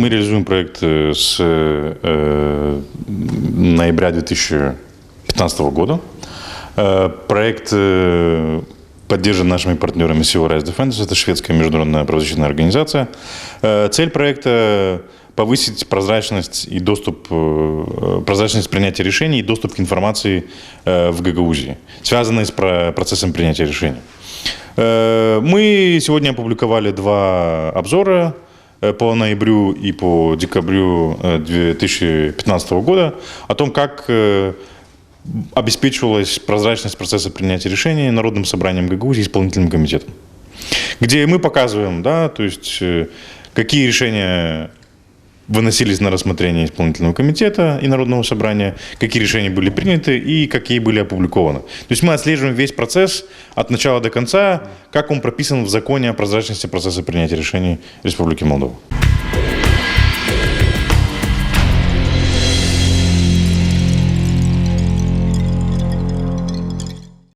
Мы реализуем проект с ноября 2015 года. Проект поддержан нашими партнерами Civil Rights Defenders, это шведская международная правозащитная организация. Цель проекта – повысить прозрачность и доступ, прозрачность принятия решений и доступ к информации в Гагаузии, связанные с процессом принятия решений. Мы сегодня опубликовали 2 обзора по ноябрю и по декабрю 2015 года о том, как обеспечивалась прозрачность процесса принятия решений Народным собранием Гагаузии и исполнительным комитетом, где мы показываем, да, то есть, какие решения выносились на рассмотрение исполнительного комитета и Народного собрания, какие решения были приняты и какие были опубликованы. То есть мы отслеживаем весь процесс от начала до конца, как он прописан в законе о прозрачности процесса принятия решений Республики Молдова.